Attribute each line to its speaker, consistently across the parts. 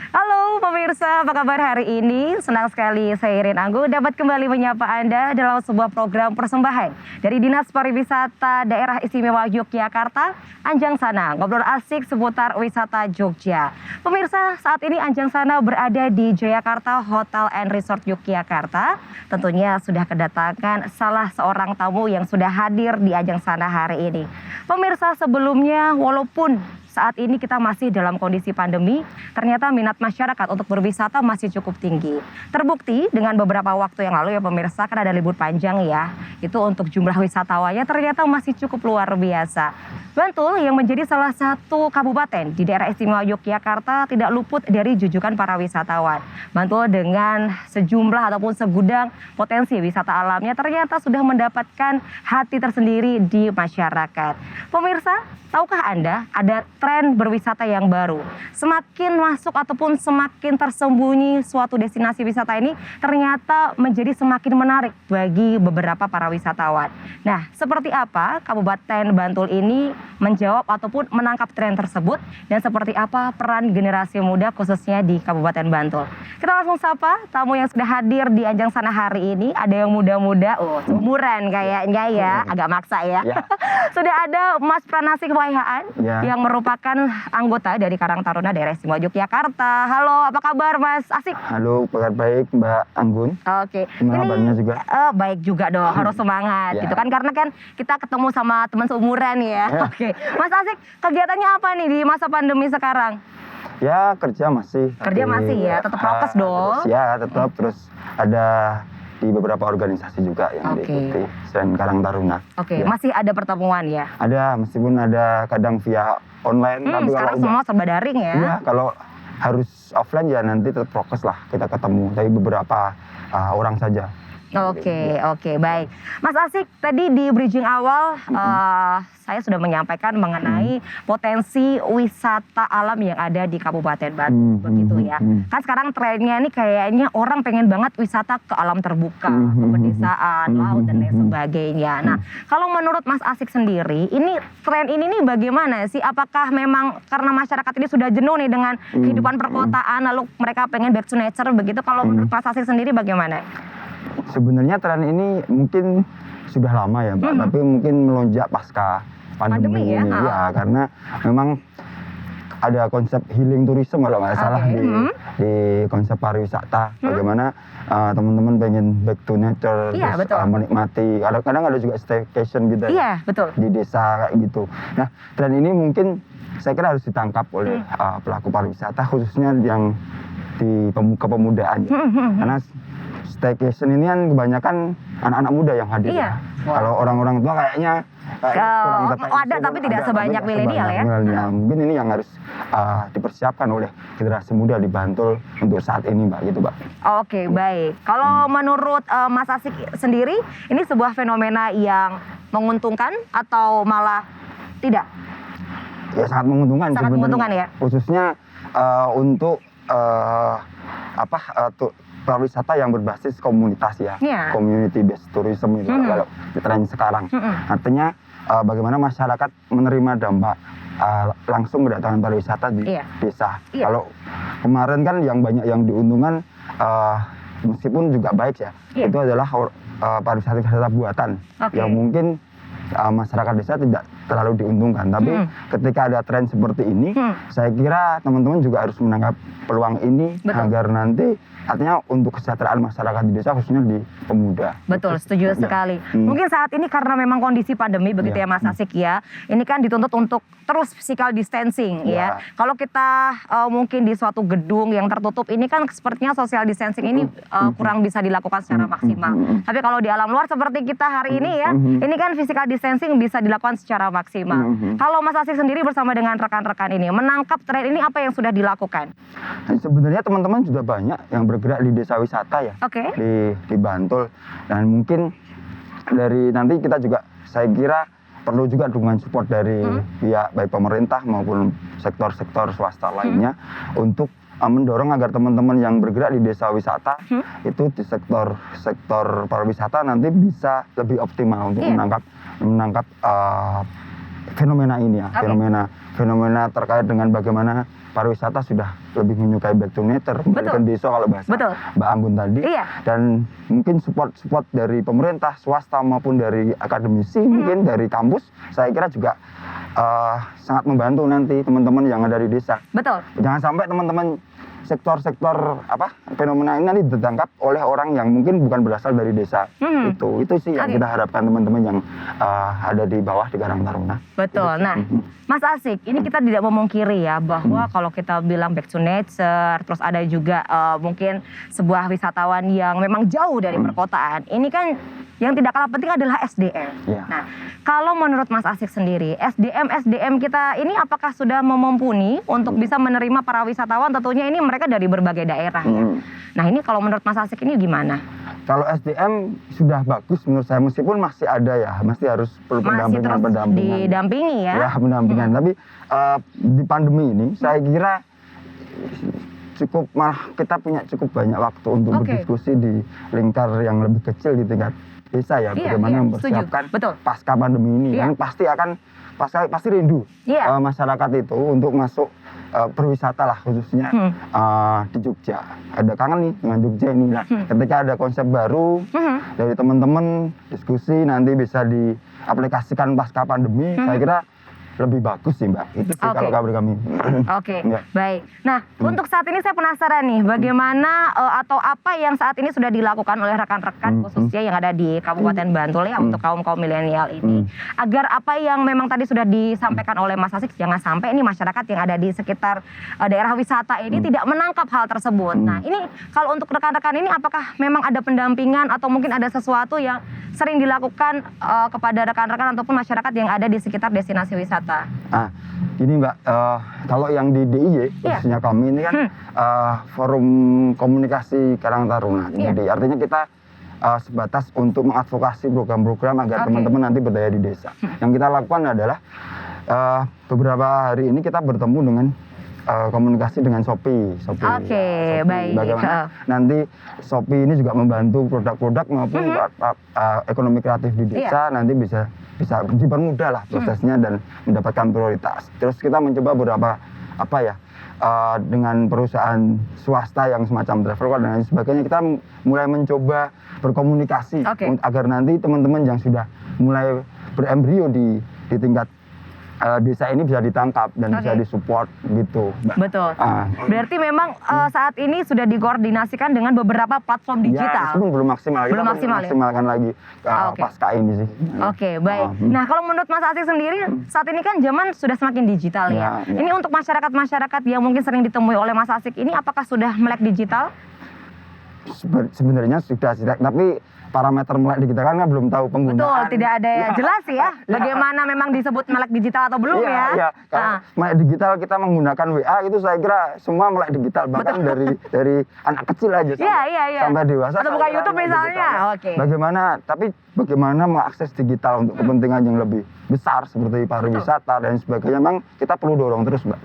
Speaker 1: Halo pemirsa, apa kabar hari ini? Senang sekali saya Irin Anggu dapat kembali menyapa Anda dalam sebuah program persembahan dari Dinas Pariwisata Daerah Istimewa Yogyakarta, Anjang Sana, ngobrol asik seputar wisata Jogja. Pemirsa, saat ini Anjang Sana berada di Jayakarta Hotel and Resort Yogyakarta. Tentunya sudah kedatangan salah seorang tamu yang sudah hadir di Anjang Sana hari ini. Pemirsa, sebelumnya walaupun saat ini kita masih dalam kondisi pandemi, ternyata minat masyarakat untuk berwisata masih cukup tinggi. Terbukti dengan beberapa waktu yang lalu ya pemirsa, kan ada libur panjang ya. Itu untuk jumlah wisatawannya ternyata masih cukup luar biasa. Bantul yang menjadi salah satu kabupaten di daerah istimewa Yogyakarta tidak luput dari jujukan para wisatawan. Bantul dengan sejumlah ataupun segudang potensi wisata alamnya ternyata sudah mendapatkan hati tersendiri di masyarakat. Pemirsa, tahukah Anda ada tren berwisata yang baru? Semakin masuk ataupun semakin tersembunyi suatu destinasi wisata ini ternyata menjadi semakin menarik bagi beberapa para wisatawan. Nah, seperti apa Kabupaten Bantul ini menjawab ataupun menangkap tren tersebut dan seperti apa peran generasi muda khususnya di Kabupaten Bantul? Kita langsung sapa tamu yang sudah hadir di Anjang Sana hari ini. Ada yang muda-muda, seumuran kayaknya ya, agak maksa ya. Sudah ada Mas Pranasih Wahyaan yang merupakan anggota dari Karang Taruna Daerah Istimewa Yogyakarta. Halo, apa kabar Mas Asik?
Speaker 2: Halo, kabar baik Mbak Anggun.
Speaker 1: Oke.
Speaker 2: Gimana kabarnya juga?
Speaker 1: Baik juga dong, harus semangat gitu kan, karena kan kita ketemu sama teman seumuran ya. Oke. Mas Asik, kegiatannya apa nih di masa pandemi sekarang?
Speaker 2: Ya, kerja masih.
Speaker 1: Kerja masih ya, tetap prokes dong.
Speaker 2: Terus, ya, tetap. Terus ada di beberapa organisasi juga yang diikuti selain Karang Taruna.
Speaker 1: Oke, masih ada pertemuan ya?
Speaker 2: Ada, meskipun ada kadang via online. Tapi
Speaker 1: sekarang
Speaker 2: kalau
Speaker 1: semua serba daring ya?
Speaker 2: Iya, kalau harus offline ya nanti tetap prokes lah kita ketemu. Tapi beberapa orang saja.
Speaker 1: Oke, baik. Mas Asik, tadi di bridging awal saya sudah menyampaikan mengenai potensi wisata alam yang ada di Kabupaten Bantul, begitu ya. Kan sekarang trennya ini kayaknya orang pengen banget wisata ke alam terbuka, ke pedesaan, laut dan lain sebagainya. Nah, kalau menurut Mas Asik sendiri, ini tren ini nih bagaimana sih? Apakah memang karena masyarakat ini sudah jenuh nih dengan kehidupan perkotaan, lalu mereka pengen back to nature begitu? Kalau menurut Mas Asik sendiri bagaimana?
Speaker 2: Sebenarnya tren ini mungkin sudah lama ya Mbak, tapi mungkin melonjak pasca pandemi ini ya, karena memang ada konsep healing tourism kalau nggak salah di konsep pariwisata. Bagaimana teman-teman pengen back to nature, menikmati. Kadang-kadang ada juga staycation gitu ya, di desa kayak gitu. Nah, tren ini mungkin saya kira harus ditangkap oleh pelaku pariwisata, khususnya yang di kepemudaan. Karena staycation ini kan kebanyakan anak-anak muda yang hadir. Kalau orang-orang tua kayaknya
Speaker 1: ada tapi tidak sebanyak milenial ya.
Speaker 2: Mungkin ini yang harus dipersiapkan oleh generasi muda di Bantul untuk saat ini Mbak, gitu Mbak.
Speaker 1: Oke, baik. Kalau menurut Mas Asik sendiri, ini sebuah fenomena yang menguntungkan atau malah tidak?
Speaker 2: Ya sangat menguntungkan.
Speaker 1: Sangat menguntungkan ya.
Speaker 2: Khususnya untuk pariwisata yang berbasis komunitas ya, community based tourism itu kalau tren sekarang. Artinya bagaimana masyarakat menerima dampak langsung kedatangan pariwisata di desa. Kalau kemarin kan yang banyak yang diuntungkan meskipun juga baik ya, itu adalah pariwisata buatan yang mungkin masyarakat desa tidak terlalu diuntungkan. Tapi ketika ada tren seperti ini, saya kira teman-teman juga harus menangkap peluang ini agar nanti artinya untuk kesejahteraan masyarakat di desa khususnya di pemuda.
Speaker 1: Betul, setuju sekali. Mungkin saat ini karena memang kondisi pandemi begitu ya Mas Asik ya. Ini kan dituntut untuk terus physical distancing ya. Kalau kita mungkin di suatu gedung yang tertutup ini kan sepertinya social distancing ini kurang bisa dilakukan secara maksimal. Tapi kalau di alam luar seperti kita hari ini ya, ini kan physical distancing bisa dilakukan secara maksimal. Kalau Mas Asik sendiri bersama dengan rekan-rekan ini menangkap tren ini, apa yang sudah dilakukan?
Speaker 2: Sebenarnya teman-teman sudah banyak yang bergerak di desa wisata ya, di Bantul, dan mungkin dari nanti kita juga saya kira perlu juga dukungan support dari pihak baik pemerintah maupun sektor-sektor swasta lainnya untuk mendorong agar teman-teman yang bergerak di desa wisata itu di sektor pariwisata nanti bisa lebih optimal untuk menangkap fenomena ini ya, fenomena terkait dengan bagaimana pariwisata sudah lebih menyukai back to nature, kembali ke desa kalau bahasa Mbak Anggun tadi.
Speaker 1: Iya.
Speaker 2: Dan mungkin support dari pemerintah, swasta maupun dari akademisi, mungkin dari kampus, saya kira juga sangat membantu nanti teman-teman yang ada di desa.
Speaker 1: Betul.
Speaker 2: Jangan sampai teman-teman sektor-sektor fenomena ini nanti ditangkap oleh orang yang mungkin bukan berasal dari desa. Itu sih yang kita harapkan teman-teman yang ada di bawah di Karang Taruna.
Speaker 1: Betul. Nah, Mas Asik, ini kita tidak memungkiri ya bahwa kalau kita bilang back to nature, terus ada juga mungkin sebuah wisatawan yang memang jauh dari perkotaan. Ini kan yang tidak kalah penting adalah SDM. Nah, kalau menurut Mas Asik sendiri, SDM kita ini apakah sudah mumpuni untuk bisa menerima para wisatawan? Tentunya ini mereka dari berbagai daerah ya. Nah, ini kalau menurut Mas Asik ini gimana?
Speaker 2: Kalau SDM sudah bagus menurut saya, meskipun masih ada ya, masih harus perlu pendampingan.
Speaker 1: Didampingi ya.
Speaker 2: Ya, pendampingan. Tapi di pandemi ini saya kira cukup, malah kita punya cukup banyak waktu untuk berdiskusi di lingkar yang lebih kecil di tingkat desa ya, bagaimana mempersiapkan pasca pandemi ini. Kan pasti rindu masyarakat itu untuk masuk berwisata lah, khususnya di Jogja. Ada kangen nih dengan Jogja ini. Nah, ketika ada konsep baru dari teman-teman diskusi nanti bisa diaplikasikan pasca pandemi, saya kira lebih bagus sih Mbak. Itu sih kalau kabar kami.
Speaker 1: Baik. Nah, untuk saat ini saya penasaran nih, bagaimana atau apa yang saat ini sudah dilakukan oleh rekan-rekan khususnya yang ada di Kabupaten Bantul ya untuk kaum milenial ini, agar apa yang memang tadi sudah disampaikan oleh Mas Asik jangan sampai ini masyarakat yang ada di sekitar daerah wisata ini tidak menangkap hal tersebut. Nah, ini kalau untuk rekan-rekan ini apakah memang ada pendampingan atau mungkin ada sesuatu yang sering dilakukan kepada rekan-rekan ataupun masyarakat yang ada di sekitar destinasi wisata?
Speaker 2: Gini Mbak, kalau yang di DIY khususnya kami ini kan forum komunikasi Karang Taruna. Jadi artinya kita sebatas untuk mengadvokasi program-program agar teman-teman nanti berdaya di desa. Yang kita lakukan adalah beberapa hari ini kita bertemu dengan komunikasi dengan Shopee.
Speaker 1: Baik.
Speaker 2: Bagaimana nanti Shopee ini juga membantu produk-produk maupun ekonomi kreatif di desa nanti bisa dipermudah lah prosesnya dan mendapatkan prioritas. Terus kita mencoba beberapa dengan perusahaan swasta yang semacam Traveloka dan lain sebagainya, kita mulai mencoba berkomunikasi agar nanti teman-teman yang sudah mulai berembrio di tingkat desa ini bisa ditangkap dan bisa disupport gitu, Mbak.
Speaker 1: Betul. Berarti memang saat ini sudah dikoordinasikan dengan beberapa platform digital.
Speaker 2: Ya, belum maksimal.
Speaker 1: Belum maksimal.
Speaker 2: Maksimalkan lagi pasca ini sih.
Speaker 1: Baik. Nah, kalau menurut Mas Asik sendiri, saat ini kan zaman sudah semakin digital ya. Ini untuk masyarakat-masyarakat yang mungkin sering ditemui oleh Mas Asik ini, apakah sudah melek digital?
Speaker 2: Sebenarnya sudah, tapi parameter melek digital kan belum tahu penggunaan.
Speaker 1: Betul, tidak ada jelas ya bagaimana memang disebut melek digital atau belum ya.
Speaker 2: Kalau melek digital kita menggunakan WA itu saya kira semua melek digital, bahkan dari anak kecil aja sampai dewasa.
Speaker 1: Atau buka YouTube misalnya.
Speaker 2: Bagaimana mengakses digital untuk kepentingan yang lebih besar seperti pariwisata dan sebagainya, memang kita perlu dorong terus, Mbak.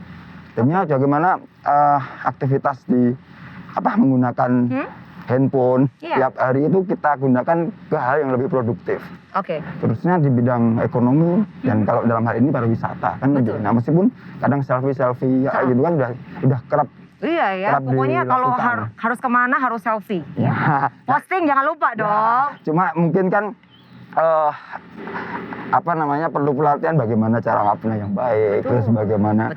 Speaker 2: Artinya bagaimana aktivitas di menggunakan handphone tiap hari itu kita gunakan ke hal yang lebih produktif. Terusnya di bidang ekonomi dan kalau dalam hal ini pariwisata kan lebih. Nah, meskipun kadang selfie gitu kan udah kerap.
Speaker 1: Pokoknya kalau harus kemana harus selfie. Posting jangan lupa dong.
Speaker 2: Cuma mungkin kan perlu pelatihan bagaimana cara nguploadnya yang baik, terus bagaimana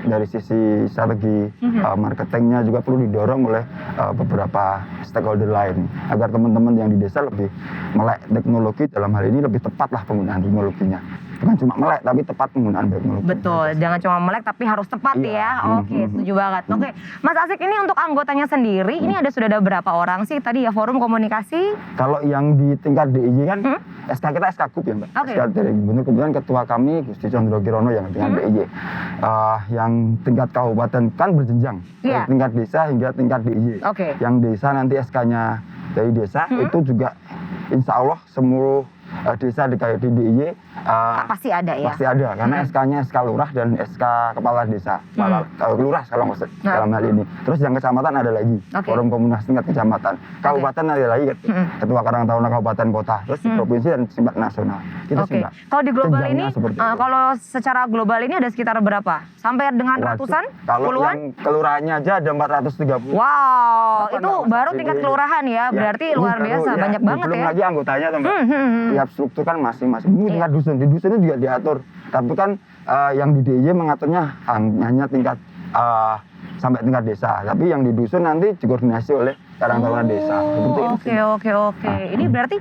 Speaker 2: dari sisi strategi marketingnya juga perlu didorong oleh beberapa stakeholder lain agar teman-teman yang di desa lebih melek teknologi, dalam hal ini lebih tepat lah penggunaan teknologinya. Bukan cuma melek tapi tepat penggunaan teknologi.
Speaker 1: Betul, jangan cuma melek tapi harus tepat ya. Setuju banget. Mas Asik, ini untuk anggotanya sendiri ini sudah ada berapa orang sih tadi ya forum komunikasi?
Speaker 2: Kalau yang di tingkat DIY kan SK kita SK-Gup ya Mbak. SK dari Gubernur, kebetulan ketua kami Gusti Condro Kirono yang tingkat DIY. Yang tingkat kabupaten kan berjenjang dari tingkat desa hingga tingkat DIY. Yang desa nanti SK-nya dari desa itu juga insya Allah seluruh desa di kayak di DIY
Speaker 1: Pasti ada ya.
Speaker 2: pasti ada karena SK-nya SK lurah dan SK kepala desa, lurah kalau maksud dalam hal ini. Terus yang kecamatan ada lagi, forum komunitas tingkat kecamatan. Kabupaten ada lagi, ketua Karang Taruna kabupaten kota, terus di provinsi dan tingkat nasional. Gitu sih, Mbak.
Speaker 1: Kalau di global
Speaker 2: Jenjangnya
Speaker 1: ini,
Speaker 2: seperti itu.
Speaker 1: kalau secara global ini ada sekitar berapa? Sampai dengan ratusan?
Speaker 2: Kalau
Speaker 1: Puluhan?
Speaker 2: yang kelurahannya aja ada 430.
Speaker 1: Wow,
Speaker 2: Kenapa
Speaker 1: itu
Speaker 2: nggak
Speaker 1: baru
Speaker 2: masuk
Speaker 1: tingkat
Speaker 2: di-
Speaker 1: kelurahan ya, berarti luar biasa, banyak banget
Speaker 2: belum
Speaker 1: ya.
Speaker 2: lagi anggotanya, teman. Tiap struktur kan masing-masing. Ini tingkat dusun, di dusun itu juga diatur. Tapi kan yang di DIY mengaturnya hanya tingkat sampai tingkat desa. Tapi yang di dusun nanti dikoordinasi oleh Karang Taruna desa. Seperti itu sih.
Speaker 1: Oke. Ini berarti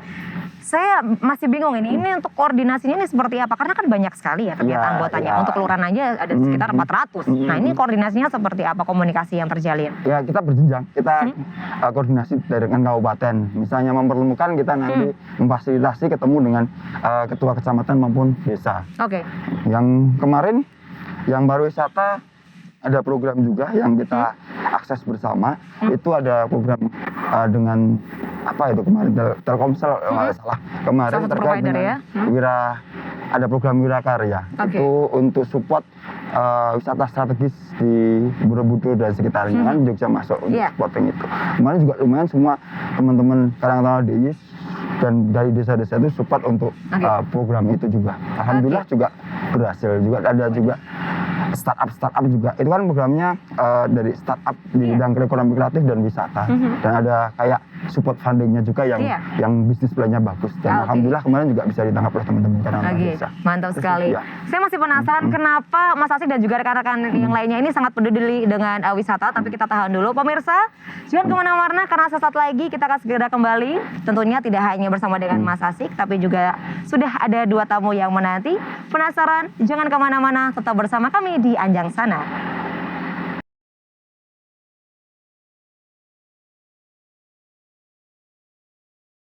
Speaker 1: saya masih bingung ini untuk koordinasinya ini seperti apa? Karena kan banyak sekali ya ternyata
Speaker 2: Iya,
Speaker 1: anggotanya.
Speaker 2: iya.
Speaker 1: Untuk kelurahan aja ada sekitar 400. Nah ini koordinasinya seperti apa komunikasi yang terjalin?
Speaker 2: Ya kita berjenjang, kita koordinasi dengan kabupaten. Misalnya mempertemukan kita nanti memfasilitasi ketemu dengan ketua kecamatan maupun desa.
Speaker 1: Oke.
Speaker 2: Yang kemarin yang baru wisata ada program juga yang kita akses bersama. Itu ada program dengan apa itu kemarin Telkomsel kalau nggak salah kemarin
Speaker 1: Salah satu
Speaker 2: terkait
Speaker 1: provider
Speaker 2: dengan
Speaker 1: ya.
Speaker 2: ada program Wirakarya. Itu untuk support wisata strategis di Borobudur dan sekitarnya kan Jogja masuk untuk supporting itu. Kemarin juga lumayan semua teman-teman Karang Taruna DIY dan dari desa-desa itu support untuk program itu juga. Alhamdulillah juga berhasil. Juga ada juga startup juga. Itu kan programnya dari startup di bidang ekonomi kreatif dan wisata. Dan ada kayak support fundingnya juga yang bisnis plan-nya bagus. Dan alhamdulillah kemarin juga bisa ditangkap oleh teman-teman Karang Taruna desa.
Speaker 1: Mantap sekali. Saya masih penasaran kenapa Mas Asik dan juga rekan-rekan yang lainnya ini sangat peduli dengan wisata. Tapi kita tahan dulu. Pemirsa, jangan kemana-mana karena sesaat lagi kita akan segera kembali. Tentunya tidak hanya bersama dengan Mas Asik, tapi juga sudah ada 2 tamu yang menanti. Penasaran? Jangan kemana-mana, tetap bersama kami di Anjang Sana.